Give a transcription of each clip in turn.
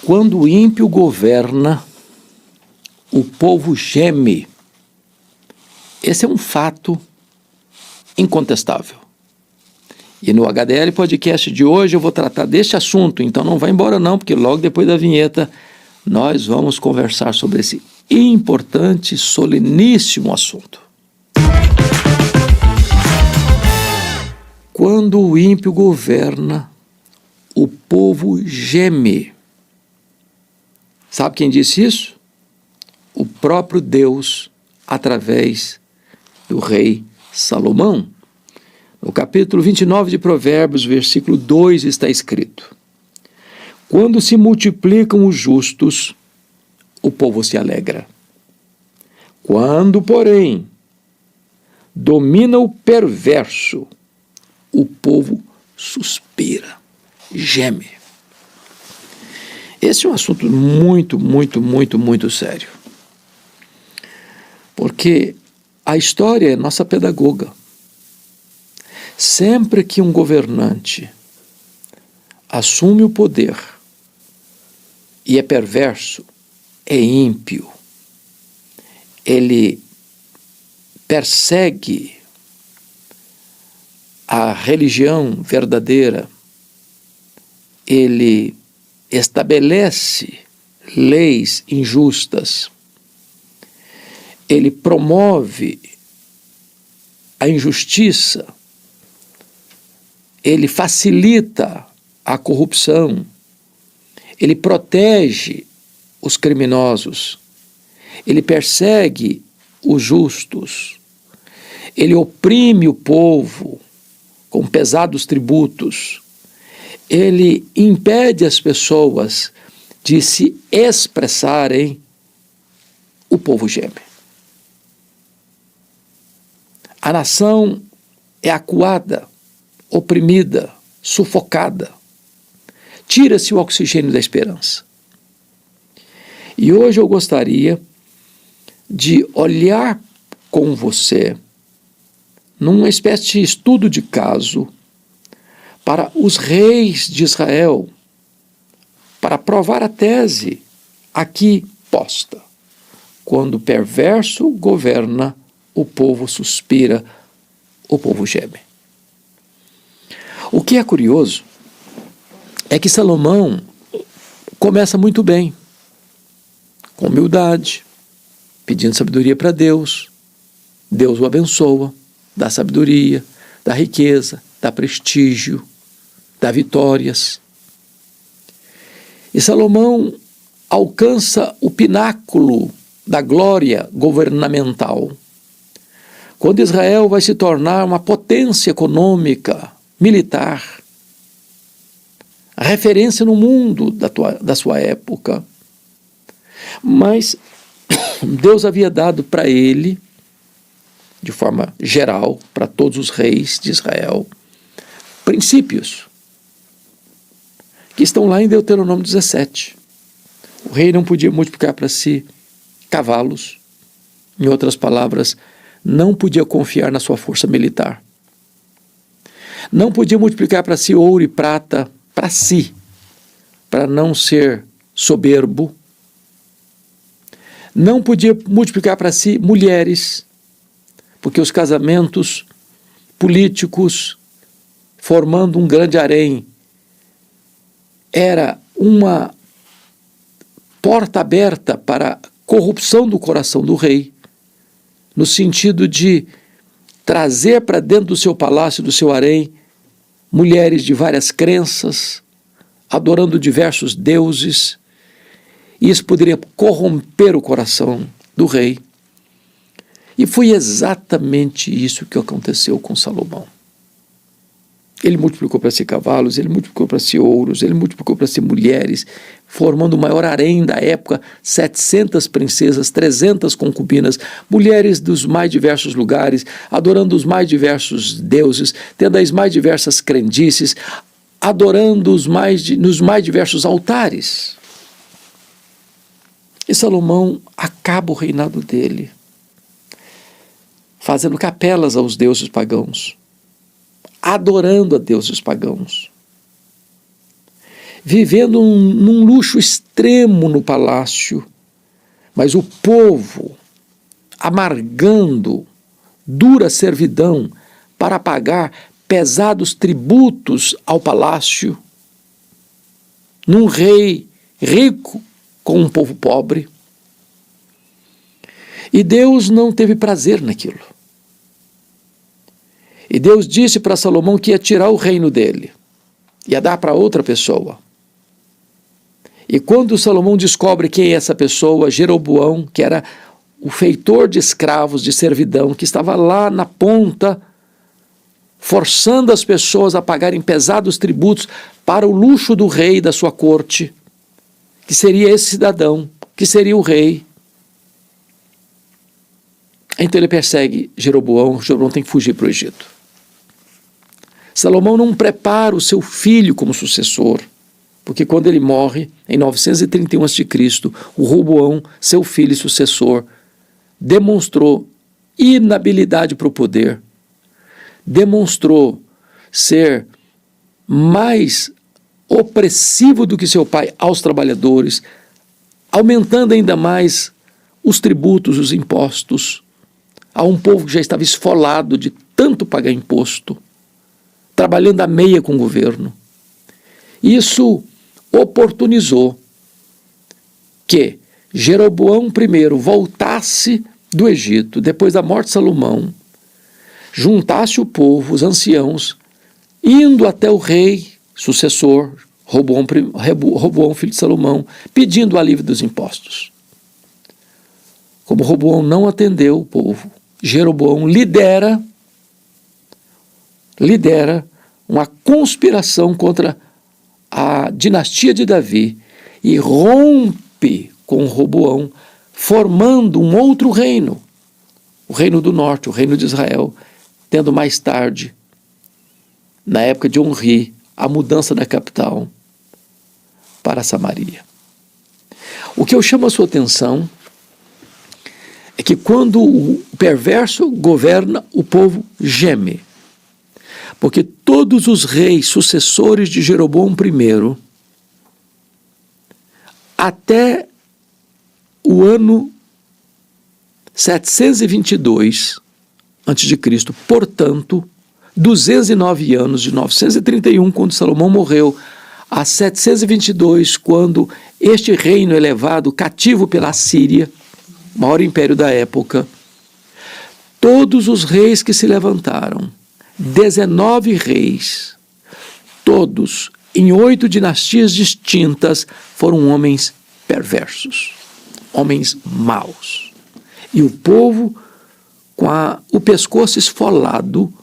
Quando o ímpio governa, o povo geme. Esse é um fato incontestável. E no HDL Podcast de hoje eu vou tratar deste assunto, então não vai embora não, porque logo depois da vinheta nós vamos conversar sobre esse importante, soleníssimo assunto. Quando o ímpio governa, o povo geme. Sabe quem disse isso? O próprio Deus, através do rei Salomão. No capítulo 29 de Provérbios, versículo 2, está escrito: quando se multiplicam os justos, o povo se alegra. Quando, porém, domina o perverso, o povo suspira, geme. Esse é um assunto muito sério. Porque a história é nossa pedagoga. Sempre que um governante assume o poder e é perverso, é ímpio, ele persegue a religião verdadeira, ele estabelece leis injustas, ele promove a injustiça, ele facilita a corrupção, ele protege os criminosos, ele persegue os justos, ele oprime o povo com pesados tributos, ele impede as pessoas de se expressarem, o povo geme. A nação é acuada, oprimida, sufocada. Tira-se o oxigênio da esperança. E hoje eu gostaria de olhar com você, numa espécie de estudo de caso, para os reis de Israel, para provar a tese aqui posta. Quando o perverso governa, o povo suspira, o povo geme. O que é curioso é que Salomão começa muito bem, com humildade, pedindo sabedoria para Deus. Deus o abençoa, dá sabedoria, dá riqueza, dá prestígio, dá vitórias. E Salomão alcança o pináculo da glória governamental, quando Israel vai se tornar uma potência econômica, militar, a referência no mundo da sua época. Mas Deus havia dado para ele, de forma geral, para todos os reis de Israel, princípios que estão lá em Deuteronômio 17. O rei não podia multiplicar para si cavalos, em outras palavras, não podia confiar na sua força militar. Não podia multiplicar para si ouro e prata para si, para não ser soberbo. Não podia multiplicar para si mulheres, porque os casamentos políticos, formando um grande harém, era uma porta aberta para a corrupção do coração do rei, no sentido de trazer para dentro do seu palácio, do seu harém, mulheres de várias crenças, adorando diversos deuses, e isso poderia corromper o coração do rei. E foi exatamente isso que aconteceu com Salomão. Ele multiplicou para si cavalos, ele multiplicou para si ouros, ele multiplicou para si mulheres, formando o maior harém da época, 700 princesas, 300 concubinas, mulheres dos mais diversos lugares, adorando os mais diversos deuses, tendo as mais diversas crendices, adorando nos mais diversos altares. E Salomão acaba o reinado dele, fazendo capelas aos deuses pagãos, adorando a deuses pagãos. vivendo num luxo extremo no palácio, mas o povo amargando dura servidão para pagar pesados tributos ao palácio, num rei rico com um povo pobre. E Deus não teve prazer naquilo. E Deus disse para Salomão que ia tirar o reino dele, ia dar para outra pessoa. E quando Salomão descobre quem é essa pessoa, Jeroboão, que era o feitor de escravos, de servidão, que estava lá na ponta, forçando as pessoas a pagarem pesados tributos para o luxo do rei e da sua corte, que seria esse cidadão, que seria o rei. Então ele persegue Jeroboão, Jeroboão tem que fugir para o Egito. Salomão não prepara o seu filho como sucessor, porque quando ele morre, em 931 a.C., o Roboão, seu filho e sucessor, demonstrou inabilidade para o poder, demonstrou ser mais opressivo do que seu pai aos trabalhadores, aumentando ainda mais os tributos, os impostos, a um povo que já estava esfolado de tanto pagar imposto, trabalhando a meia com o governo. Isso oportunizou que Jeroboão I voltasse do Egito, depois da morte de Salomão, juntasse o povo, os anciãos, indo até o rei sucessor, Roboão, filho de Salomão, pedindo o alívio dos impostos. Como Roboão não atendeu o povo, Jeroboão lidera uma conspiração contra a dinastia de Davi e rompe com Roboão, formando um outro reino, o reino do norte, o reino de Israel, tendo mais tarde, na época de Onri, a mudança da capital para Samaria. O que eu chamo a sua atenção é que quando o perverso governa, o povo geme. Porque todos os reis sucessores de Jeroboão I, até o ano 722 a.C., portanto, 209 anos, de 931, quando Salomão morreu, a 722, quando este reino é levado cativo pela Síria, maior império da época, todos os reis que se levantaram, 19 reis, todos em 8 dinastias distintas, foram homens perversos, homens maus. E o povo, com o pescoço esfolado,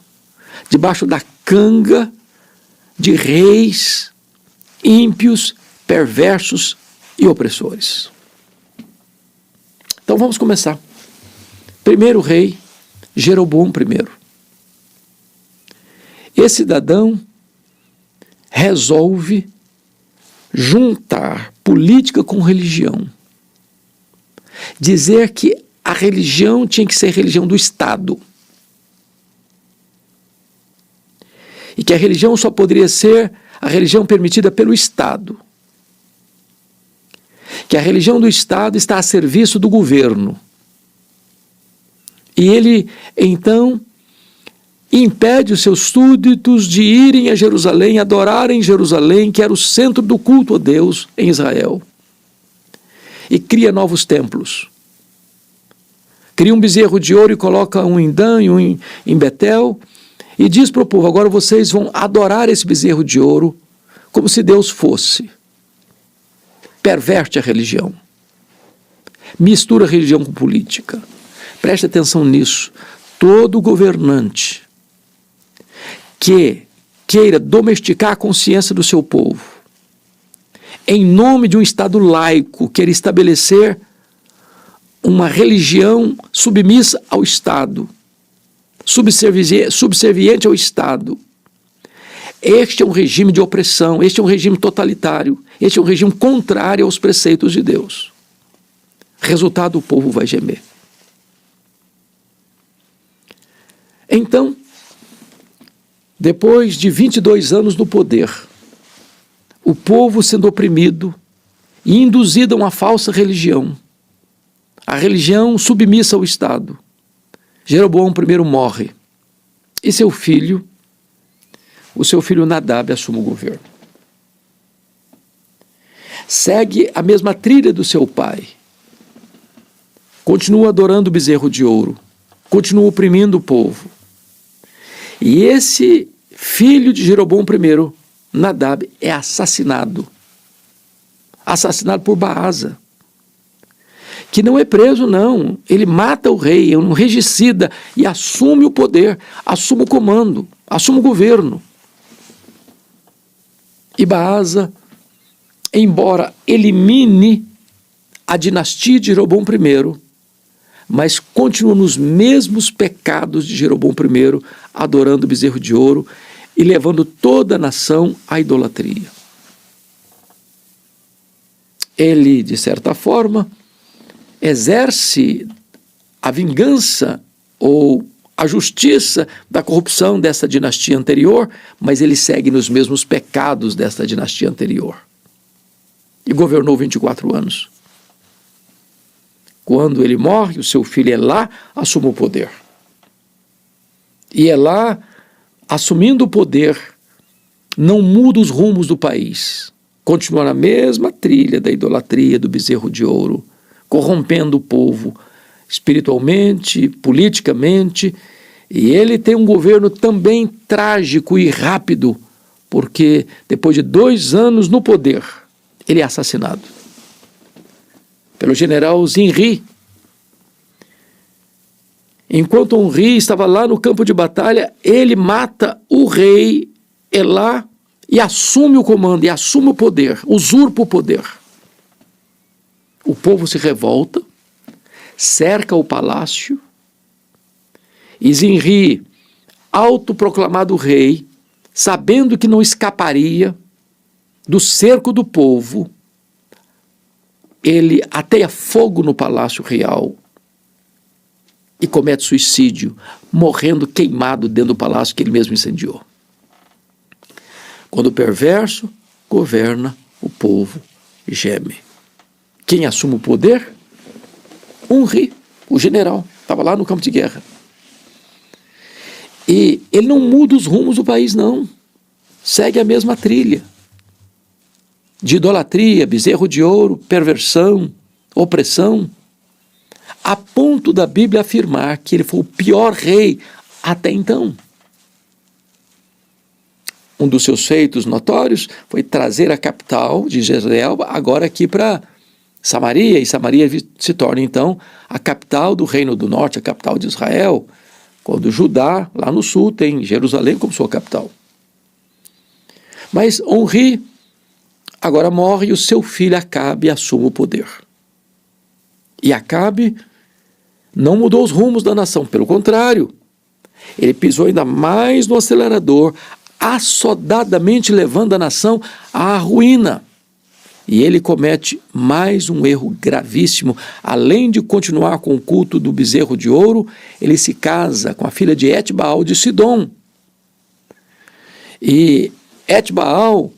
debaixo da canga de reis ímpios, perversos e opressores. Então vamos começar. Primeiro rei, Jeroboão I. Esse cidadão resolve juntar política com religião. Dizer que a religião tinha que ser religião do Estado. E que a religião só poderia ser a religião permitida pelo Estado. Que a religião do Estado está a serviço do governo. E ele, então, impede os seus súditos de irem a Jerusalém, adorarem Jerusalém, que era o centro do culto a Deus em Israel. E cria novos templos. Cria um bezerro de ouro e coloca um em Dan e um em Betel, e diz para o povo, agora vocês vão adorar esse bezerro de ouro como se Deus fosse. Perverte a religião. Mistura a religião com política. Preste atenção nisso. Todo governante que queira domesticar a consciência do seu povo, em nome de um Estado laico, queira estabelecer uma religião submissa ao Estado, subserviente ao Estado, este é um regime de opressão, este é um regime totalitário, este é um regime contrário aos preceitos de Deus. Resultado, o povo vai gemer. Então, depois de 22 anos no poder, o povo sendo oprimido e induzido a uma falsa religião, a religião submissa ao Estado. Jeroboão I morre e o seu filho Nadab assume o governo. Segue a mesma trilha do seu pai, continua adorando o bezerro de ouro, continua oprimindo o povo. E esse filho de Jeroboão I, Nadab, é assassinado por Baasa, que não é preso não, ele mata o rei, é um regicida e assume o poder, assume o comando, assume o governo. E Baasa, embora elimine a dinastia de Jeroboão I, mas continua nos mesmos pecados de Jeroboão I, adorando o bezerro de ouro e levando toda a nação à idolatria. Ele, de certa forma, exerce a vingança ou a justiça da corrupção dessa dinastia anterior, mas ele segue nos mesmos pecados dessa dinastia anterior. E governou 24 anos. Quando ele morre, o seu filho Elá assume o poder. E Elá, assumindo o poder, não muda os rumos do país. Continua na mesma trilha da idolatria, do bezerro de ouro, corrompendo o povo espiritualmente, politicamente, e ele tem um governo também trágico e rápido, porque depois de 2 anos no poder, ele é assassinado pelo general Zinri. Enquanto Onri estava lá no campo de batalha, ele mata o rei Elá e assume o comando, e assume o poder, usurpa o poder. O povo se revolta, cerca o palácio, e Zinri, autoproclamado rei, sabendo que não escaparia do cerco do povo, ele ateia fogo no palácio real e comete suicídio, morrendo queimado dentro do palácio que ele mesmo incendiou. Quando o perverso governa, o povo geme. Quem assume o poder? Onri, o general, estava lá no campo de guerra. E ele não muda os rumos do país, não. Segue a mesma trilha de idolatria, bezerro de ouro, perversão, opressão, a ponto da Bíblia afirmar que ele foi o pior rei até então. Um dos seus feitos notórios foi trazer a capital de Jezreel agora aqui para Samaria, e Samaria se torna então a capital do Reino do Norte, a capital de Israel, quando Judá, lá no sul, tem Jerusalém como sua capital. Mas Onri agora morre e o seu filho Acabe assume o poder. E Acabe não mudou os rumos da nação, pelo contrário, ele pisou ainda mais no acelerador, assodadamente levando a nação à ruína. E ele comete mais um erro gravíssimo. Além de continuar com o culto do bezerro de ouro, ele se casa com a filha de Etbaal de Sidom. E Etbaal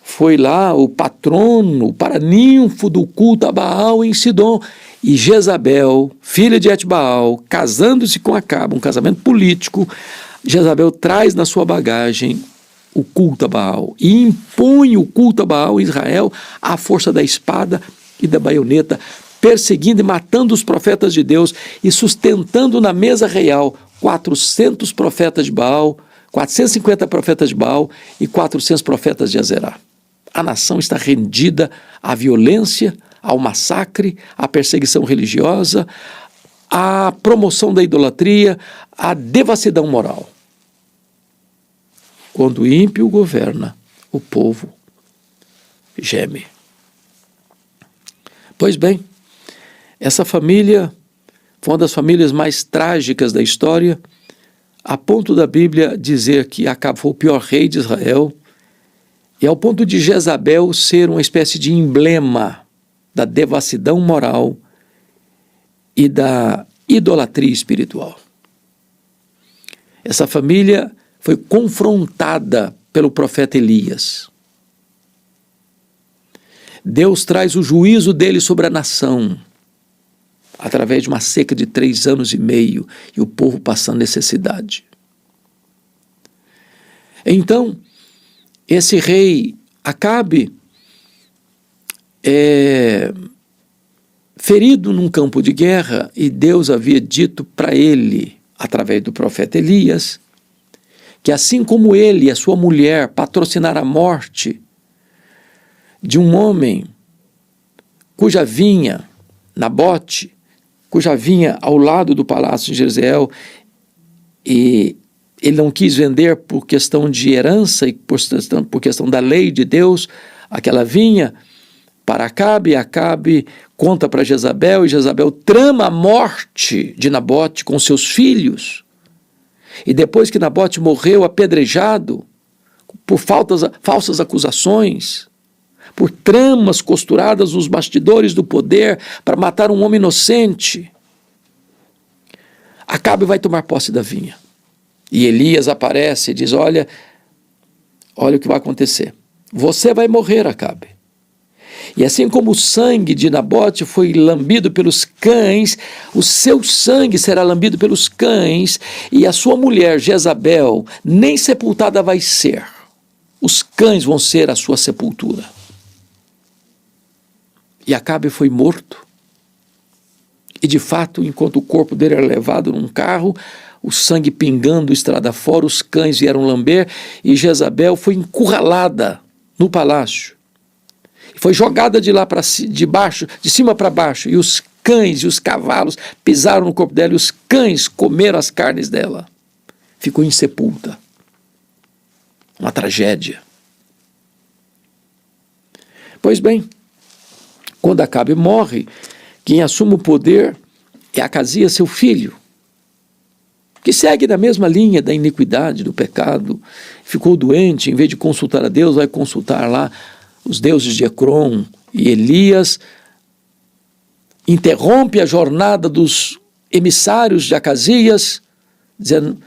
foi lá o patrono, o paraninfo do culto a Baal em Sidom. E Jezabel, filha de Etbaal, casando-se com Acabe, um casamento político, Jezabel traz na sua bagagem o culto a Baal e impõe o culto a Baal em Israel à força da espada e da baioneta, perseguindo e matando os profetas de Deus e sustentando na mesa real 400 profetas de Baal, 450 profetas de Baal e 400 profetas de Azerá. A nação está rendida à violência, ao massacre, à perseguição religiosa, à promoção da idolatria, à devassidão moral. Quando o ímpio governa, o povo geme. Pois bem, essa família foi uma das famílias mais trágicas da história, a ponto da Bíblia dizer que Acabe foi o pior rei de Israel, e ao ponto de Jezabel ser uma espécie de emblema da devassidão moral e da idolatria espiritual. Essa família foi confrontada pelo profeta Elias. Deus traz o juízo dele sobre a nação, através de uma seca de 3 anos e meio, e o povo passando necessidade. Então, esse rei Acabe ferido num campo de guerra, e Deus havia dito para ele, através do profeta Elias, que assim como ele e a sua mulher patrocinaram a morte de um homem cuja vinha, Nabote, cuja vinha ao lado do palácio de Jezreel, e ele não quis vender por questão de herança e por questão da lei de Deus, aquela vinha para Acabe, e Acabe conta para Jezabel, e Jezabel trama a morte de Nabote com seus filhos. E depois que Nabote morreu apedrejado por falsas acusações, por tramas costuradas nos bastidores do poder para matar um homem inocente, Acabe vai tomar posse da vinha. E Elias aparece e diz, olha o que vai acontecer. Você vai morrer, Acabe. E assim como o sangue de Nabote foi lambido pelos cães, o seu sangue será lambido pelos cães, e a sua mulher, Jezabel, nem sepultada vai ser. Os cães vão ser a sua sepultura. E Acabe foi morto. E de fato, enquanto o corpo dele era levado num carro, o sangue pingando estrada fora, os cães vieram lamber, e Jezabel foi encurralada no palácio. Foi jogada de lá para de cima para baixo, e os cães e os cavalos pisaram no corpo dela, e os cães comeram as carnes dela. Ficou insepulta. Uma tragédia. Pois bem, quando Acabe morre, quem assume o poder é Acasias, seu filho, que segue na mesma linha da iniquidade, do pecado. Ficou doente, em vez de consultar a Deus, vai consultar lá os deuses de Ecrom, e Elias interrompe a jornada dos emissários de Acasias, dizendo,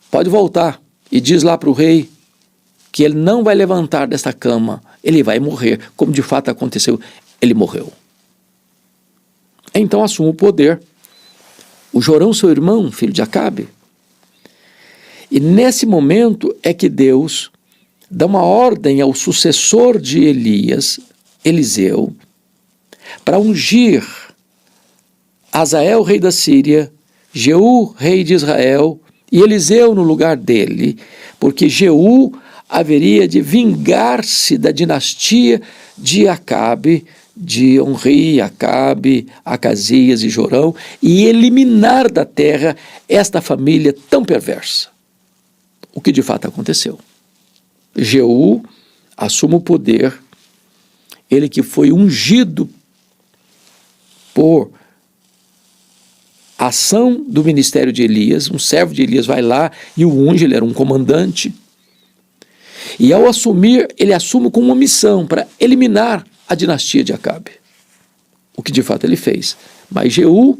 pode voltar, e diz lá para o rei que ele não vai levantar desta cama, ele vai morrer, como de fato aconteceu, ele morreu. Então assume o poder o Jorão, seu irmão, filho de Acabe. E nesse momento é que Deus dá uma ordem ao sucessor de Elias, Eliseu, para ungir Azael, rei da Síria, Jeú, rei de Israel, e Eliseu no lugar dele, porque Jeú haveria de vingar-se da dinastia de Acabe, de Onri, Acabe, Acasias e Jorão, e eliminar da terra esta família tão perversa. O que de fato aconteceu. Jeú assume o poder, ele que foi ungido por ação do ministério de Elias, um servo de Elias vai lá e o unge, ele era um comandante, e ao assumir, ele assume com uma missão para eliminar a dinastia de Acabe, o que de fato ele fez. Mas Jeú,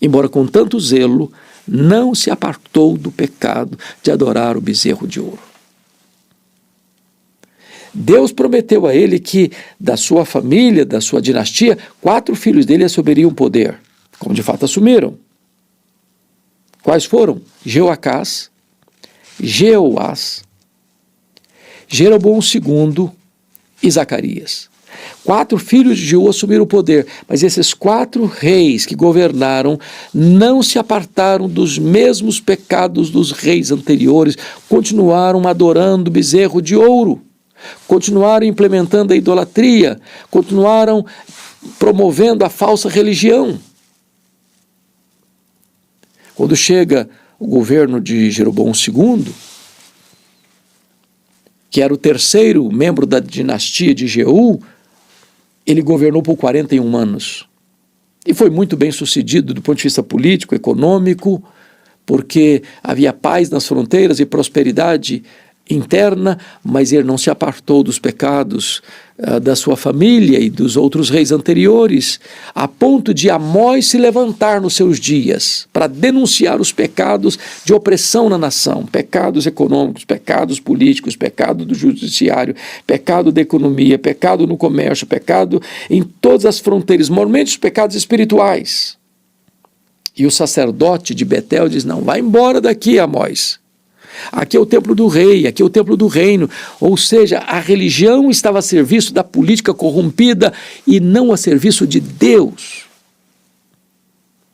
embora com tanto zelo, não se apartou do pecado de adorar o bezerro de ouro. Deus prometeu a ele que da sua família, da sua dinastia, 4 filhos dele assumiriam o poder, como de fato assumiram. Quais foram? Jeoacás, Jeoás, Jeroboão II e Zacarias. 4 filhos de Jeú assumiram o poder, mas esses 4 reis que governaram não se apartaram dos mesmos pecados dos reis anteriores, continuaram adorando o bezerro de ouro, continuaram implementando a idolatria, continuaram promovendo a falsa religião. Quando chega o governo de Jeroboão II, que era o 3º membro da dinastia de Jeú, ele governou por 41 anos. E foi muito bem sucedido do ponto de vista político, econômico, porque havia paz nas fronteiras e prosperidade interna, mas ele não se apartou dos pecados da sua família e dos outros reis anteriores, a ponto de Amós se levantar nos seus dias para denunciar os pecados de opressão na nação, pecados econômicos, pecados políticos, pecado do judiciário, pecado da economia, pecado no comércio, pecado em todas as fronteiras, normalmente os pecados espirituais. E o sacerdote de Betel diz: não, vai embora daqui, Amós. Aqui é o templo do rei, aqui é o templo do reino. Ou seja, a religião estava a serviço da política corrompida e não a serviço de Deus.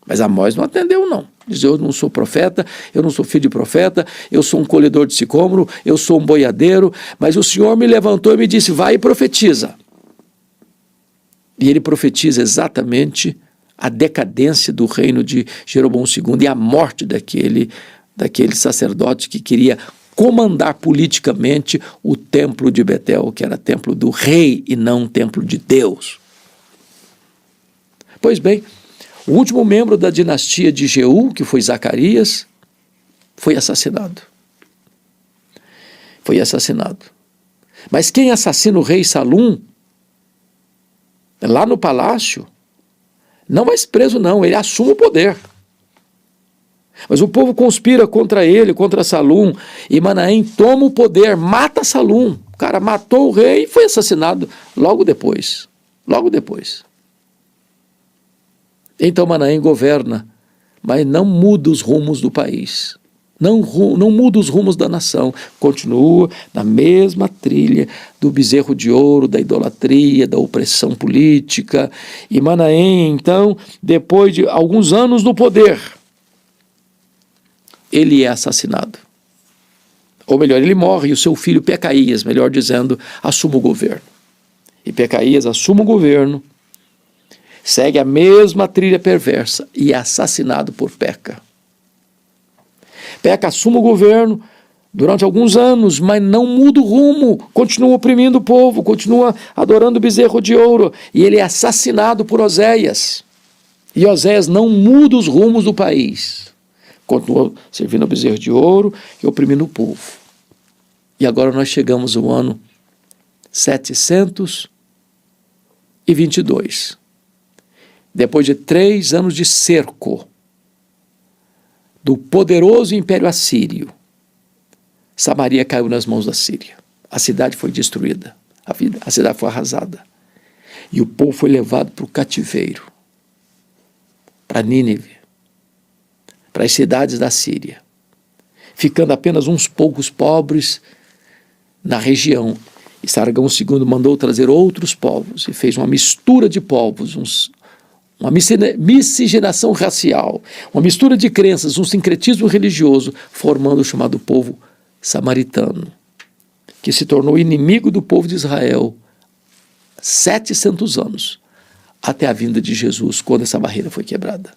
Mas Amós não atendeu, não. Diz: eu não sou profeta, eu não sou filho de profeta, eu sou um colhedor de sicômoro, eu sou um boiadeiro, mas o Senhor me levantou e me disse: vai e profetiza. E ele profetiza exatamente a decadência do reino de Jeroboão II e a morte daquele sacerdote que queria comandar politicamente o templo de Betel, que era templo do rei e não templo de Deus. Pois bem, o último membro da dinastia de Jeú, que foi Zacarias, foi assassinado. Foi assassinado. Mas quem assassina o rei Salum, lá no palácio, não vai ser preso, não, ele assume o poder. Mas o povo conspira contra ele, contra Salum, e Manaém toma o poder, mata Salum. O cara matou o rei e foi assassinado logo depois. Logo depois. Então Manaém governa, mas não muda os rumos do país. Não muda os rumos da nação. Continua na mesma trilha do bezerro de ouro, da idolatria, da opressão política. E Manaém, então, depois de alguns anos no poder, ele é assassinado. Ou melhor, ele morre e o seu filho Pecaías, melhor dizendo, assume o governo. E Pecaías assume o governo, segue a mesma trilha perversa e é assassinado por Peca. Peca assume o governo durante alguns anos, mas não muda o rumo, continua oprimindo o povo, continua adorando o bezerro de ouro, e ele é assassinado por Oséias. E Oséias não muda os rumos do país, continua servindo o bezerro de ouro e oprimindo o povo. E agora nós chegamos ao ano 722. Depois de 3 anos de cerco do poderoso Império Assírio, Samaria caiu nas mãos da Síria. A cidade foi destruída, a cidade foi arrasada. E o povo foi levado para o cativeiro, para Nínive, para as cidades da Síria, ficando apenas uns poucos pobres na região. E Sargão II mandou trazer outros povos e fez uma mistura de povos, uma miscigenação racial, uma mistura de crenças, um sincretismo religioso, formando o chamado povo samaritano, que se tornou inimigo do povo de Israel 700 anos, até a vinda de Jesus, quando essa barreira foi quebrada.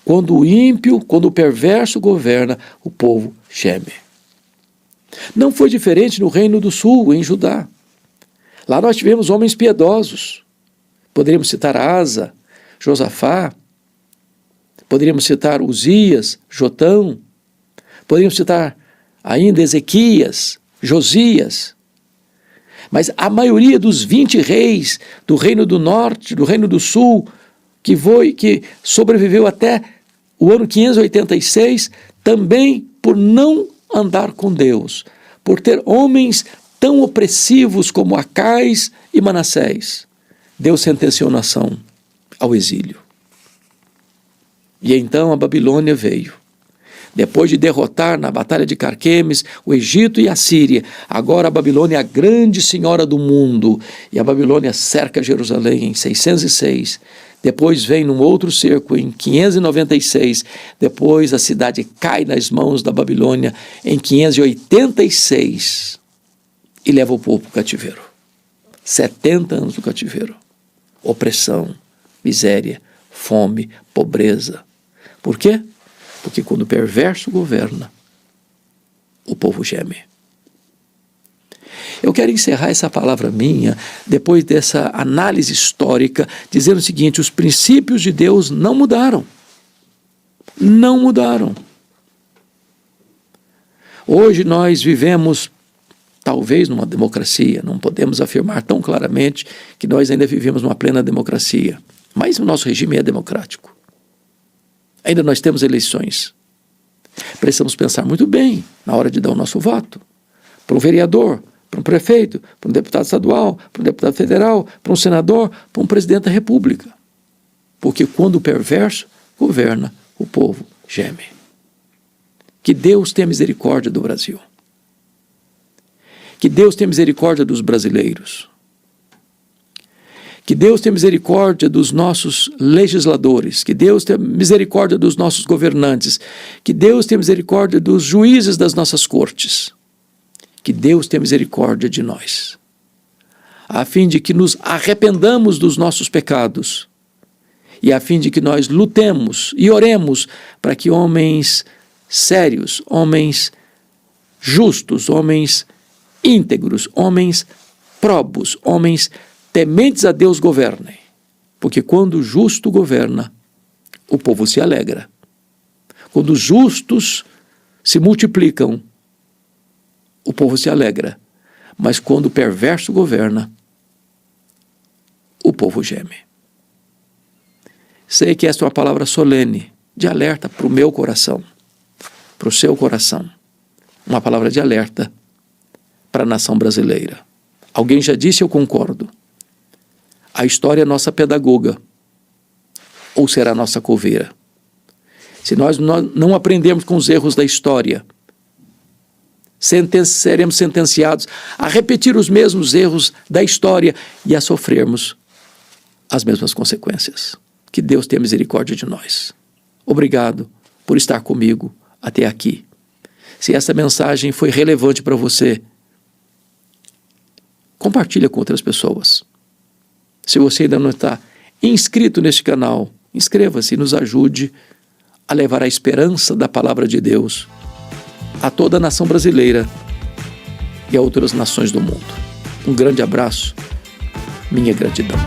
Quando o ímpio, quando o perverso governa, o povo geme. Não foi diferente no Reino do Sul, em Judá. Lá nós tivemos homens piedosos. Poderíamos citar Asa, Josafá, poderíamos citar Uzias, Jotão, poderíamos citar ainda Ezequias, Josias. Mas a maioria dos 20 reis do Reino do Norte, do Reino do Sul, que sobreviveu até o ano 586, também por não andar com Deus, por ter homens tão opressivos como Acais e Manassés, Deus sentenciou a nação ao exílio. E então a Babilônia veio. Depois de derrotar na batalha de Carquemes o Egito e a Síria, agora a Babilônia é a grande senhora do mundo, e a Babilônia cerca Jerusalém em 606, depois vem num outro cerco em 596, depois a cidade cai nas mãos da Babilônia em 586 e leva o povo para o cativeiro. 70 anos do cativeiro. Opressão, miséria, fome, pobreza. Por quê? Porque quando o perverso governa, o povo geme. Eu quero encerrar essa palavra minha, depois dessa análise histórica, dizendo o seguinte: os princípios de Deus não mudaram. Não mudaram. Hoje nós vivemos, talvez numa democracia, não podemos afirmar tão claramente que nós ainda vivemos numa plena democracia, mas o nosso regime é democrático. Ainda nós temos eleições. Precisamos pensar muito bem na hora de dar o nosso voto. Para um vereador, para um prefeito, para um deputado estadual, para um deputado federal, para um senador, para um presidente da república. Porque quando o perverso governa, o povo geme. Que Deus tenha misericórdia do Brasil. Que Deus tenha misericórdia dos brasileiros. Que Deus tenha misericórdia dos nossos legisladores. Que Deus tenha misericórdia dos nossos governantes. Que Deus tenha misericórdia dos juízes das nossas cortes. Que Deus tenha misericórdia de nós, a fim de que nos arrependamos dos nossos pecados e a fim de que nós lutemos e oremos para que homens sérios, homens justos, homens íntegros, homens probos, homens tementes a Deus governem. Porque quando o justo governa, o povo se alegra. Quando os justos se multiplicam, o povo se alegra. Mas quando o perverso governa, o povo geme. Sei que esta é uma palavra solene, de alerta para o meu coração, para o seu coração. Uma palavra de alerta para a nação brasileira. Alguém já disse, eu concordo. A história é nossa pedagoga, ou será nossa coveira. Se nós não aprendermos com os erros da história, seremos sentenciados a repetir os mesmos erros da história e a sofrermos as mesmas consequências. Que Deus tenha misericórdia de nós. Obrigado por estar comigo até aqui. Se essa mensagem foi relevante para você, compartilha com outras pessoas. Se você ainda não está inscrito neste canal, inscreva-se e nos ajude a levar a esperança da palavra de Deus a toda a nação brasileira e a outras nações do mundo. Um grande abraço, minha gratidão.